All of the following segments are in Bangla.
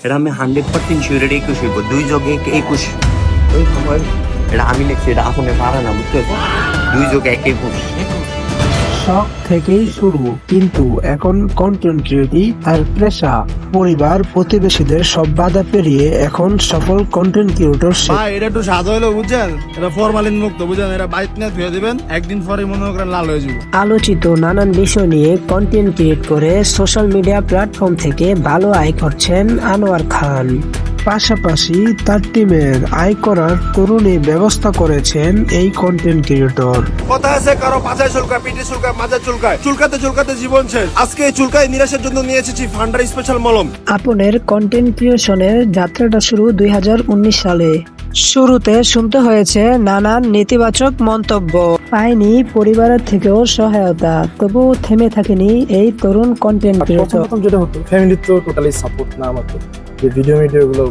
এটা আমি 100% শিওর এটা 21 হইব, 2 যোগ 1 21। ওই সময় এটা আমি লিখছি, এটা আপনি পারে না, বুঝতে পারছেন? 2 যোগ 1 21। শখ থেকেই শুরু, কিন্তু এখন কন্টেন্ট ক্রিয়েটিভ আর পেশা, পরিবার প্রতিবেশীদের সব বাধা পেরিয়ে এখন সফল কন্টেন্ট ক্রিয়েটর। ভাই এটা একটু স্বাদ হইলো বুঝছেন, এটা ফরমালিন মুক্ত বুঝছেন, এটা বাইক নিয়ে ধুয়ে দিবেন, একদিন পরে মনে করেন লাল হয়ে যাবে। আলোচিত নানান বিষয় নিয়ে কন্টেন্ট ক্রিয়েট করে সোশ্যাল মিডিয়া প্ল্যাটফর্ম থেকে ভালো আয় করছেন আনোয়ার খান। পাশাপাশি তার টিমের আয় করার তরুণী ব্যবস্থা করেছেন এই কন্টেন্ট ক্রিয়েটর। কথা আছে কারো পাছায় চুলকায়, পিঠে চুলকায়, মাথায় চুলকায়, চুলকাতে চুলকাতে জীবন শেষ। আজকে এই চুলকায় নিরাশের জন্য নিয়ে এসেছি ফান্ডার স্পেশাল মলম। আপনের কন্টেন্ট ক্রিয়েশনের যাত্রাটা শুরু 2019 সালে। শুরুতে শুনতে হয়েছে নানান নেতিবাচক মন্তব্য, পায়নি পরিবারের থেকেও সহায়তা, তবুও থেমে থাকেনি এই তরুণ কন্টেন্ট ক্রিয়েটর। প্রথম যেটা হতো, ফ্যামিলির তো টোটালি সাপোর্ট না আমাদের, যে ভিডিও গুলো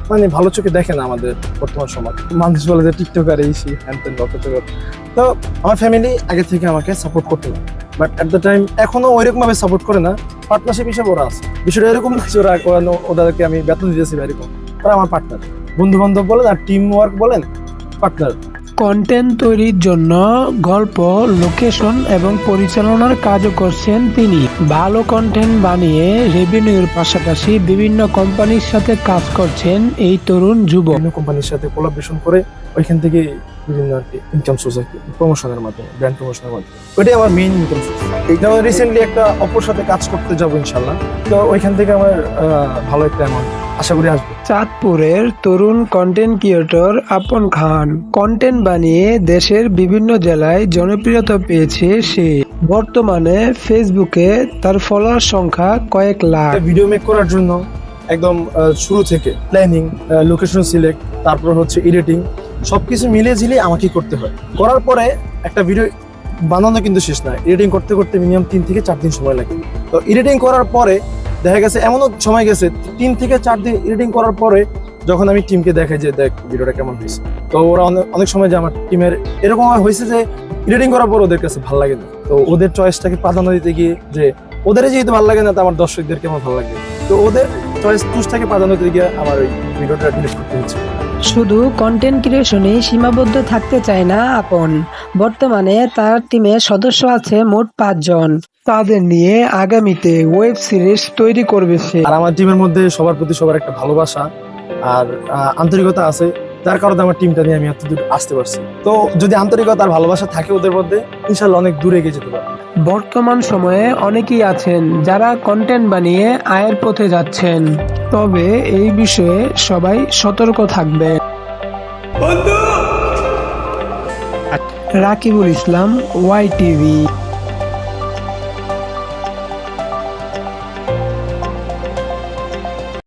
মানে ভালো চোখে দেখে না আমাদের বর্তমান সমাজ। মানুষ বলে যে টিকটকার এই সেই হ্যান ত্যান বকচক। তো আমার ফ্যামিলি আগে থেকে আমাকে সাপোর্ট করতো না, বাট এট দ্য টাইম এখনো ওইরকম ভাবে সাপোর্ট করে না। পার্টনারশিপ হিসেবে ওরা আছে, বিষয়টা এরকম না যে ওদেরকে আমি বেতন দিতেছি বা এরকম। ওরা আমার পার্টনার, বন্ধু বান্ধব বলেন আর টিম ওয়ার্ক বলেন, পার্টনার। কন্টেন্ট তৈরির জন্য গল্প, লোকেশন এবং পরিচালনার কাজও করছেন তিনি। ভালো কন্টেন্ট বানিয়ে রেভিনিউর পাশাপাশি বিভিন্ন কোম্পানির সাথে কাজ করছেন এই তরুণ যুবক। বিভিন্ন কোম্পানির সাথে কোলাবরেশন করে ওইখান থেকে বিভিন্ন আর কি ইনকাম সোর্স আর কি, প্রমোশনের মাধ্যমে, ব্র্যান্ড প্রমোশনের মাধ্যমে। ওইটাই আমার মেইন ইনকাম সোর্স। যেমন রিসেন্টলি একটা অপর সাথে কাজ করতে যাবো ইনশাল্লাহ, তো ওইখান থেকে আমার ভালো একটা অ্যামাউন্ট আশা করি আসবে। চাঁদপুরের তরুণ কন্টেন্ট ক্রিয়েটর আপন খান কন্টেন্ট বানিয়ে দেশের বিভিন্ন জেলায় জনপ্রিয়তা পেয়েছে সে। বর্তমানে ফেসবুকে তার ফলোয়ার সংখ্যা কয়েক লাখ। ভিডিও মেক করার জন্য একদম শুরু থেকে প্ল্যানিং, লোকেশন সিলেক্ট, তারপর হচ্ছে এডিটিং, সবকিছু মিলিয়ে ঝিলিয়ে আমাকে করতে হয়। করার পরে একটা ভিডিও বানানো কিন্তু শেষ না, এডিটিং করতে করতে মিনিমাম 3 থেকে 4 দিন সময় লাগে। তো এডিটিং করার পরে দেখা গেছে এমনও সময় গেছে 3 থেকে 4 দিন এডিটিং করার পরে যখন আমি টিমকে দেখাই যে দেখ ভিডিওটা কেমন হয়েছে, তো ওরা অনেক সময় যে আমার টিমের এরকম হয়েছে যে এডিটিং করার পর ওদের কাছে ভালো লাগে না, তো ওদের চয়েসটাকে প্রাধান্য দিতে গিয়ে যে ওদের যেহেতু ভালো লাগে না, তো আমার দর্শকদের কেমন ভালো লাগবে, তো ওদের চয়েস চুজটাকে প্রাধান্য দিতে গিয়ে আমার ওই ভিডিওটা ডিলিট করতে হচ্ছে। শুধু কন্টেন্ট ক্রিয়েশনে সীমাবদ্ধ থাকতে চায় না আপন। বর্তমানে তার টিমে সদস্য আছে মোট 5 জন। তাদের নিয়ে আগামীতে ওয়েব সিরিজ তৈরি করবে সে। আর আমার টিমের মধ্যে সবার প্রতি সবার একটা ভালোবাসা আর আন্তরিকতা আছে, যার কারণে আমার টিমটা নিয়ে আমি এত দূর আসতে পারছি। তো যদি আন্তরিকতা আর ভালোবাসা থাকে ওদের মধ্যে, ইনশাল্লাহ অনেক দূরে এগিয়ে যেতে পারবে। বর্তমান সময়ে অনেকেই আছেন যারা কন্টেন্ট বানিয়ে আয়ের পথে যাচ্ছেন, তবে এই বিষয়ে সবাই সতর্ক থাকবে। রাকিবুল ইসলাম, YTV।